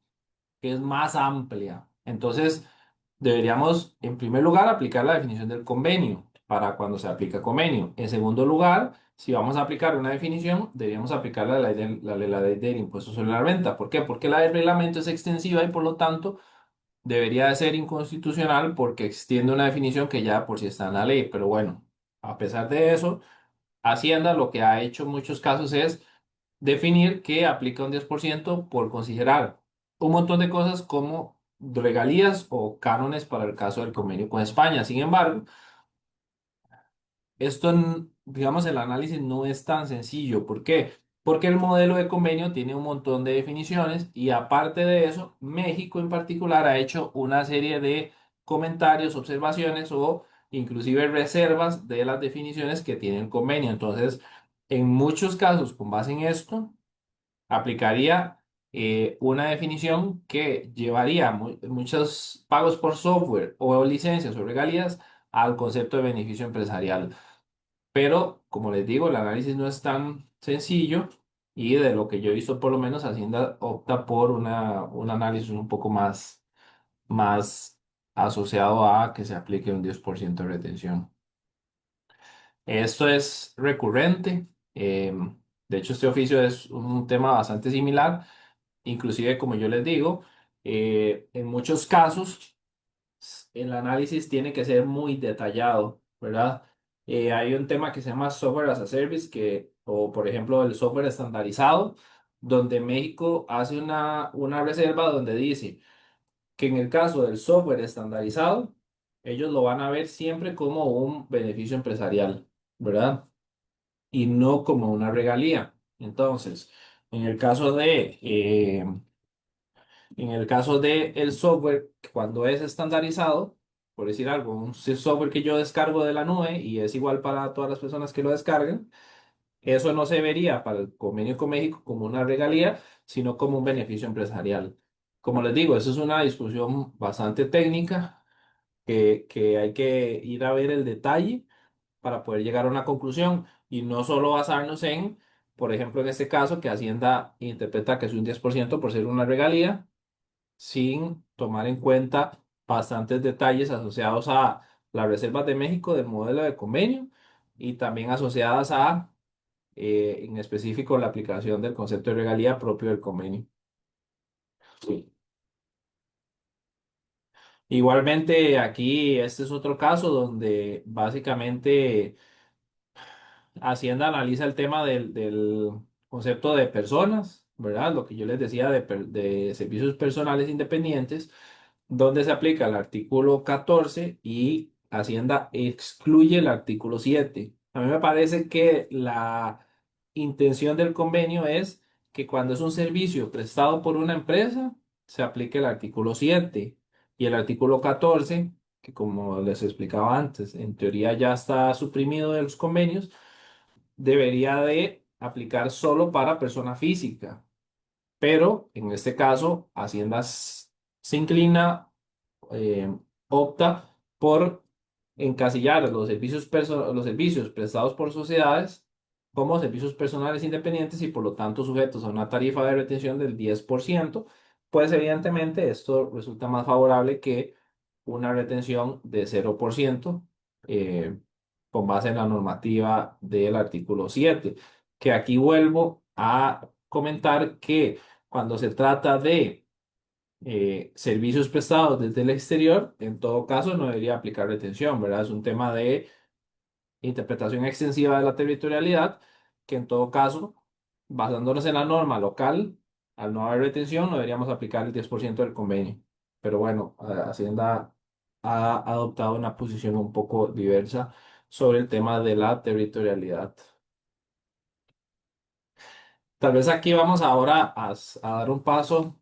que es más amplia. Entonces, deberíamos, en primer lugar, aplicar la definición del convenio para cuando se aplica convenio. En segundo lugar, si vamos a aplicar una definición, deberíamos aplicar la ley del impuesto sobre la renta. ¿Por qué? Porque la del reglamento es extensiva y por lo tanto debería de ser inconstitucional porque extiende una definición que ya por sí está en la ley. Pero bueno, a pesar de eso, Hacienda lo que ha hecho en muchos casos es definir que aplica un 10% por considerar un montón de cosas como regalías o cánones para el caso del convenio con España. Sin embargo, digamos, el análisis no es tan sencillo. ¿Por qué? Porque el modelo de convenio tiene un montón de definiciones y aparte de eso, México en particular ha hecho una serie de comentarios, observaciones o inclusive reservas de las definiciones que tiene el convenio. Entonces, en muchos casos, con base en esto, aplicaría una definición que llevaría muchos pagos por software o licencias o regalías al concepto de beneficio empresarial. Pero, como les digo, el análisis no es tan sencillo y de lo que yo he visto, por lo menos Hacienda opta por un análisis un poco más asociado a que se aplique un 10% de retención. Esto es recurrente. De hecho, este oficio es un tema bastante similar. Inclusive, como yo les digo, en muchos casos el análisis tiene que ser muy detallado, ¿verdad? Hay un tema que se llama Software as a Service, o por ejemplo el software estandarizado, donde México hace una reserva donde dice que en el caso del software estandarizado, ellos lo van a ver siempre como un beneficio empresarial, ¿verdad? Y no como una regalía. Entonces, en el caso de el software, cuando es estandarizado, por decir algo, un software que yo descargo de la nube y es igual para todas las personas que lo descargan, eso no se vería para el convenio con México como una regalía, sino como un beneficio empresarial. Como les digo, eso es una discusión bastante técnica que hay que ir a ver el detalle para poder llegar a una conclusión y no solo basarnos en, por ejemplo, en este caso, que Hacienda interpreta que es un 10% por ser una regalía sin tomar en cuenta bastantes detalles asociados a las reservas de México del modelo de convenio y también asociadas a, en específico, la aplicación del concepto de regalía propio del convenio. Sí. Igualmente, aquí este es otro caso donde básicamente Hacienda analiza el tema del concepto de personas, ¿verdad? Lo que yo les decía de servicios personales independientes donde se aplica el artículo 14 y Hacienda excluye el artículo 7. A mí me parece que la intención del convenio es que cuando es un servicio prestado por una empresa, se aplique el artículo 7 y el artículo 14, que como les explicaba antes, en teoría ya está suprimido de los convenios, debería de aplicar solo para persona física. Pero en este caso, Hacienda se inclina, eh, opta por encasillar los servicios prestados por sociedades como servicios personales independientes y por lo tanto sujetos a una tarifa de retención del 10%, pues evidentemente esto resulta más favorable que una retención de 0%, eh, con base en la normativa del artículo 7, que aquí vuelvo a comentar que cuando se trata de servicios prestados desde el exterior, en todo caso no debería aplicar retención, ¿verdad? Es un tema de interpretación extensiva de la territorialidad, que en todo caso, basándonos en la norma local, al no haber retención, no deberíamos aplicar el 10% del convenio. Pero bueno, Hacienda ha adoptado una posición un poco diversa sobre el tema de la territorialidad. Tal vez aquí vamos ahora a dar un paso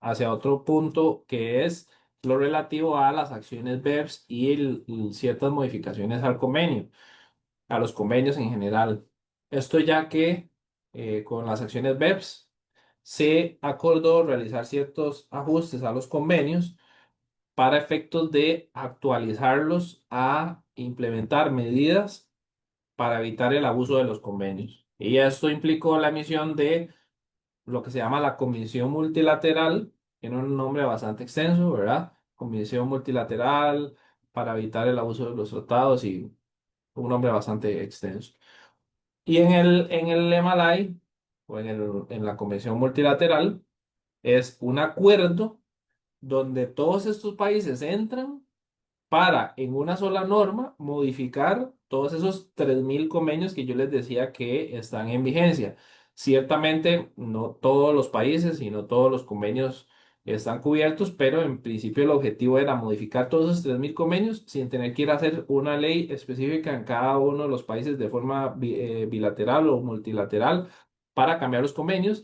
hacia otro punto que es lo relativo a las acciones BEPS y ciertas modificaciones al convenio, a los convenios en general. Esto ya que con las acciones BEPS se acordó realizar ciertos ajustes a los convenios para efectos de actualizarlos a implementar medidas para evitar el abuso de los convenios. Y esto implicó la emisión de lo que se llama la Comisión Multilateral, tiene un nombre bastante extenso, ¿verdad? Comisión Multilateral para evitar el abuso de los tratados y un nombre bastante extenso. Y en el MLI, o en la Comisión Multilateral, es un acuerdo donde todos estos países entran para en una sola norma modificar todos esos 3.000 convenios que yo les decía que están en vigencia. Ciertamente no todos los países y no todos los convenios están cubiertos, pero en principio el objetivo era modificar todos esos 3.000 convenios sin tener que ir a hacer una ley específica en cada uno de los países de forma bilateral o multilateral para cambiar los convenios,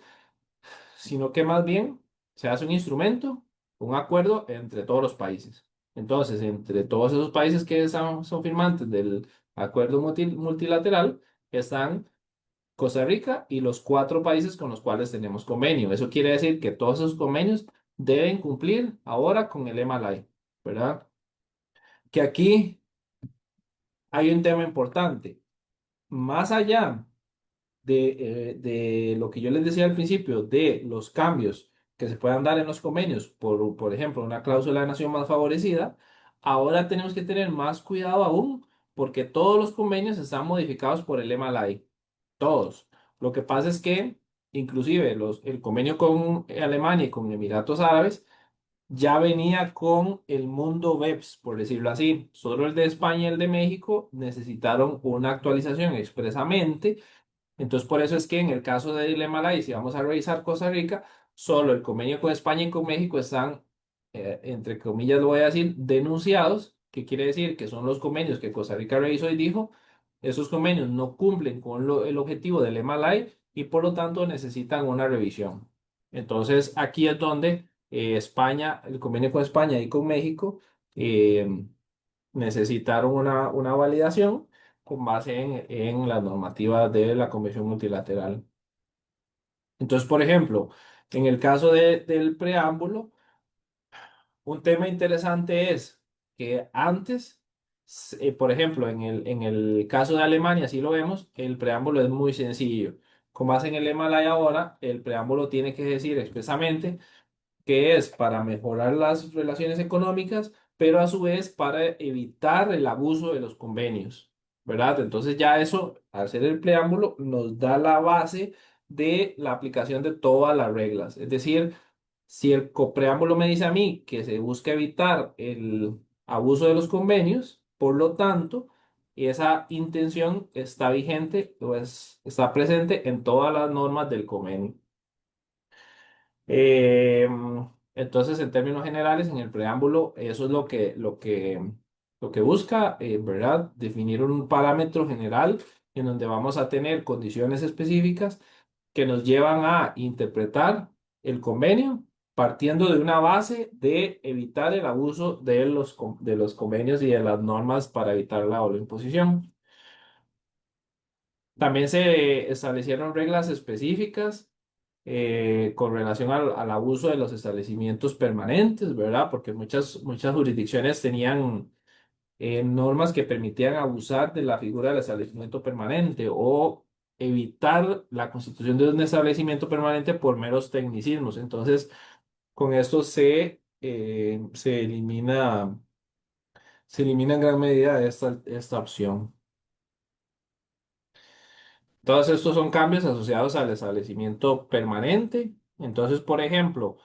sino que más bien se hace un instrumento, un acuerdo entre todos los países. Entonces, entre todos esos países que son firmantes del acuerdo multilateral, están Costa Rica y los 4 países con los cuales tenemos convenio. Eso quiere decir que todos esos convenios deben cumplir ahora con el MLI, ¿verdad? Que aquí hay un tema importante. Más allá de lo que yo les decía al principio, de los cambios que se puedan dar en los convenios, por ejemplo, una cláusula de nación más favorecida, ahora tenemos que tener más cuidado aún porque todos los convenios están modificados por el MLI, todos. Lo que pasa es que inclusive el convenio con Alemania y con Emiratos Árabes ya venía con el mundo BEPS, por decirlo así. Solo el de España y el de México necesitaron una actualización expresamente, entonces, por eso es que en el caso de Dilema Light, si vamos a revisar Costa Rica, solo el convenio con España y con México están, entre comillas lo voy a decir, denunciados, que quiere decir que son los convenios que Costa Rica revisó y dijo, esos convenios no cumplen con el objetivo del Lema Light y por lo tanto necesitan una revisión. Entonces, aquí es donde España, el convenio con España y con México, eh, necesitaron una validación con base en las normativas de la Convención Multilateral. Entonces, por ejemplo, en el caso del preámbulo, un tema interesante es que antes, por ejemplo, en el caso de Alemania, si lo vemos, el preámbulo es muy sencillo. Con base en el lema de ahora, el preámbulo tiene que decir expresamente que es para mejorar las relaciones económicas, pero a su vez para evitar el abuso de los convenios, ¿verdad? Entonces ya eso, al ser el preámbulo, nos da la base de la aplicación de todas las reglas. Es decir, si el preámbulo me dice a mí que se busca evitar el abuso de los convenios, por lo tanto, esa intención está vigente, pues está presente en todas las normas del convenio. Eh, entonces, en términos generales, en el preámbulo, eso es lo que busca, ¿verdad? Definir un parámetro general en donde vamos a tener condiciones específicas que nos llevan a interpretar el convenio partiendo de una base de evitar el abuso de los convenios y de las normas para evitar la doble imposición. También se establecieron reglas específicas con relación al abuso de los establecimientos permanentes, ¿verdad? Porque muchas jurisdicciones tenían normas que permitían abusar de la figura del establecimiento permanente o evitar la constitución de un establecimiento permanente por meros tecnicismos. Entonces, con esto se elimina en gran medida esta opción. Todos estos son cambios asociados al establecimiento permanente. Entonces, por ejemplo,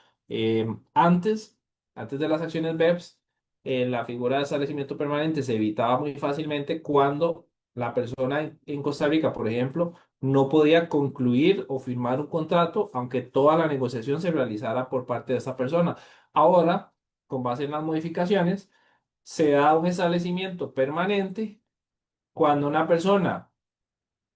antes de las acciones BEPS, la figura de establecimiento permanente se evitaba muy fácilmente cuando la persona en Costa Rica, por ejemplo, no podía concluir o firmar un contrato, aunque toda la negociación se realizara por parte de esta persona. Ahora, con base en las modificaciones, se da un establecimiento permanente Cuando una persona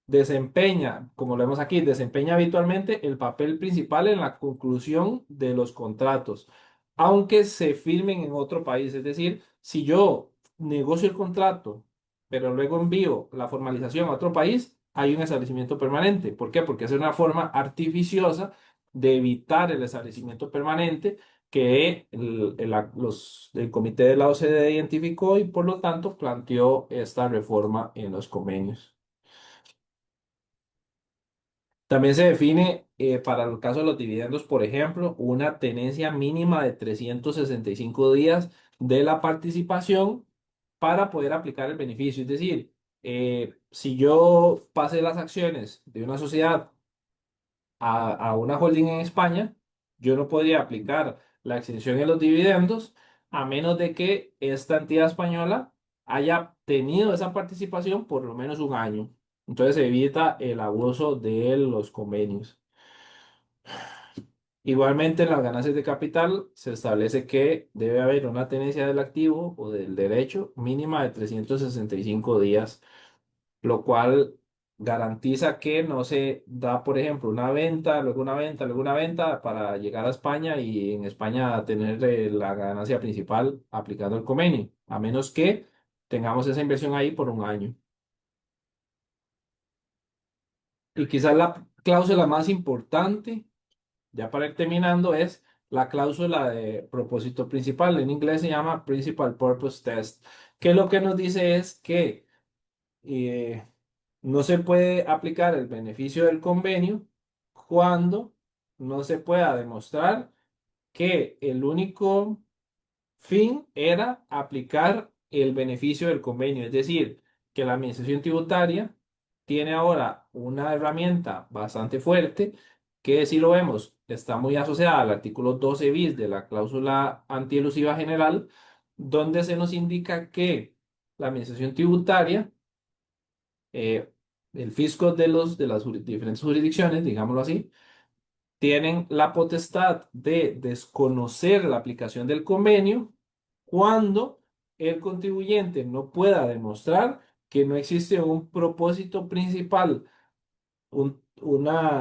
desempeña, como lo vemos aquí, desempeña habitualmente el papel principal en la conclusión de los contratos, aunque se firmen en otro país. Es decir, si yo negocio el contrato, pero luego envío la formalización a otro país, hay un establecimiento permanente. ¿Por qué? Porque es una forma artificiosa de evitar el establecimiento permanente que el comité de la OCDE identificó y por lo tanto planteó esta reforma en los convenios. También se define para el caso de los dividendos, por ejemplo, una tenencia mínima de 365 días de la participación para poder aplicar el beneficio. Es decir, si yo pasé las acciones de una sociedad a una holding en España, yo no podría aplicar la exención en los dividendos a menos de que esta entidad española haya tenido esa participación por lo menos un año. Entonces se evita el abuso de los convenios. Igualmente, en las ganancias de capital se establece que debe haber una tenencia del activo o del derecho mínima de 365 días, lo cual garantiza que no se da, por ejemplo, una venta, luego una venta, luego una venta para llegar a España y en España tener la ganancia principal aplicando el convenio, a menos que tengamos esa inversión ahí por un año. Y quizás la cláusula más importante, ya para ir terminando, es la cláusula de propósito principal. En inglés se llama Principal Purpose Test, que lo que nos dice es que eh, no se puede aplicar el beneficio del convenio cuando no se pueda demostrar que el único fin era aplicar el beneficio del convenio, es decir, que la administración tributaria tiene ahora una herramienta bastante fuerte que si lo vemos está muy asociada al artículo 12 bis de la cláusula antielusiva general, donde se nos indica que la administración tributaria, el fisco de las diferentes jurisdicciones, digámoslo así, tienen la potestad de desconocer la aplicación del convenio cuando el contribuyente no pueda demostrar que no existe un propósito principal,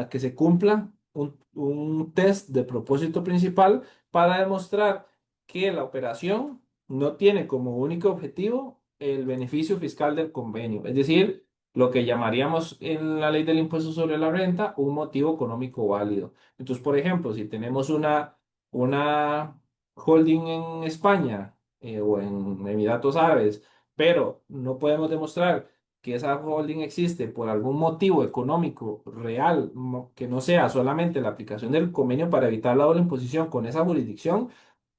que se cumpla un test de propósito principal para demostrar que la operación no tiene como único objetivo el beneficio fiscal del convenio, es decir, lo que llamaríamos en la ley del impuesto sobre la renta un motivo económico válido. Entonces, por ejemplo, si tenemos una holding en España o en Emiratos Árabes, pero no podemos demostrar que esa holding existe por algún motivo económico real, que no sea solamente la aplicación del convenio para evitar la doble imposición con esa jurisdicción,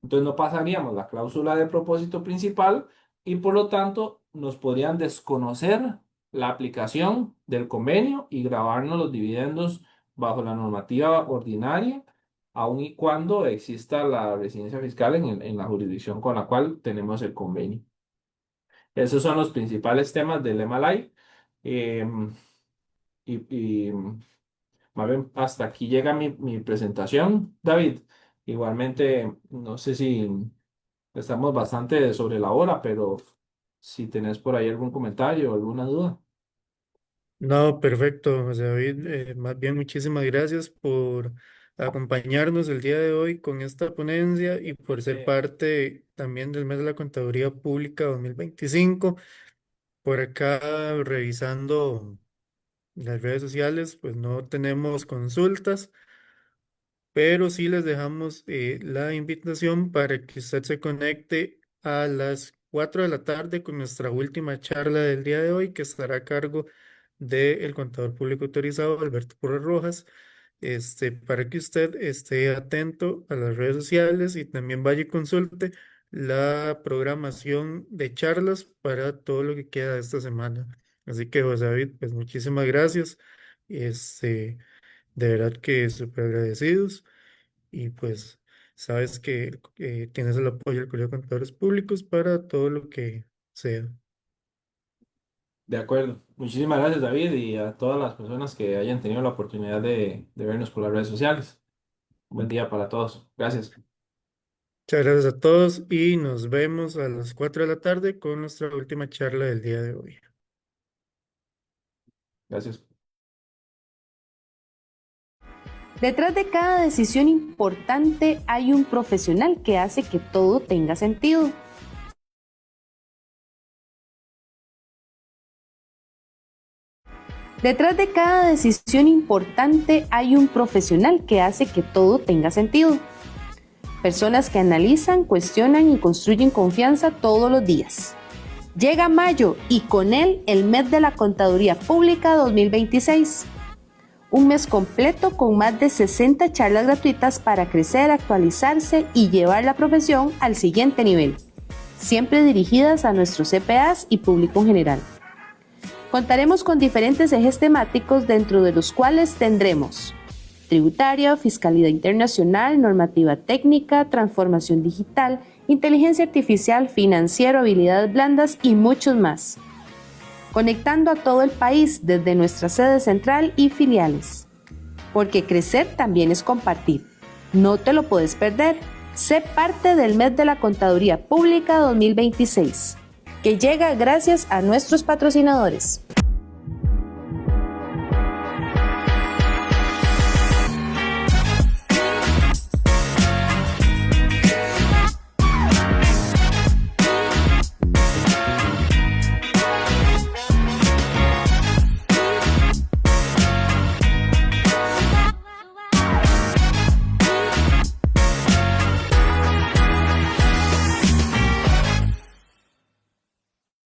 entonces no pasaríamos la cláusula de propósito principal y por lo tanto nos podrían desconocer la aplicación del convenio y grabarnos los dividendos bajo la normativa ordinaria, aun y cuando exista la residencia fiscal en la jurisdicción con la cual tenemos el convenio. Esos son los principales temas del lema Light. Y más bien, hasta aquí llega mi presentación, David. Igualmente, no sé si estamos bastante sobre la hora, pero si tenés por ahí algún comentario o alguna duda. No, perfecto, José David. Más bien, muchísimas gracias por acompañarnos el día de hoy con esta ponencia y por ser parte también del mes de la Contaduría Pública 2025. Por acá, revisando las redes sociales, pues no tenemos consultas, pero sí les dejamos la invitación para que usted se conecte a las 4 de la tarde con nuestra última charla del día de hoy, que estará a cargo del contador público autorizado Alberto Porras Rojas, para que usted esté atento a las redes sociales y también vaya y consulte la programación de charlas para todo lo que queda de esta semana. Así que, José David, pues muchísimas gracias. De verdad que súper agradecidos y pues sabes que tienes el apoyo del Colegio de Contadores Públicos para todo lo que sea. De acuerdo. Muchísimas gracias, David, y a todas las personas que hayan tenido la oportunidad de vernos por las redes sociales. Buen día para todos. Gracias. Muchas gracias a todos y nos vemos a las 4 de la tarde con nuestra última charla del día de hoy. Gracias. Detrás de cada decisión importante hay un profesional que hace que todo tenga sentido. Detrás de cada decisión importante hay un profesional que hace que todo tenga sentido. Personas que analizan, cuestionan y construyen confianza todos los días. Llega mayo y con él el mes de la Contaduría Pública 2026. Un mes completo con más de 60 charlas gratuitas para crecer, actualizarse y llevar la profesión al siguiente nivel, siempre dirigidas a nuestros CPAs y público en general. Contaremos con diferentes ejes temáticos dentro de los cuales tendremos tributaria, fiscalidad internacional, normativa técnica, transformación digital, inteligencia artificial, financiero, habilidades blandas y muchos más. Conectando a todo el país desde nuestra sede central y filiales. Porque crecer también es compartir. No te lo puedes perder. Sé parte del mes de la Contaduría Pública 2026, que llega gracias a nuestros patrocinadores.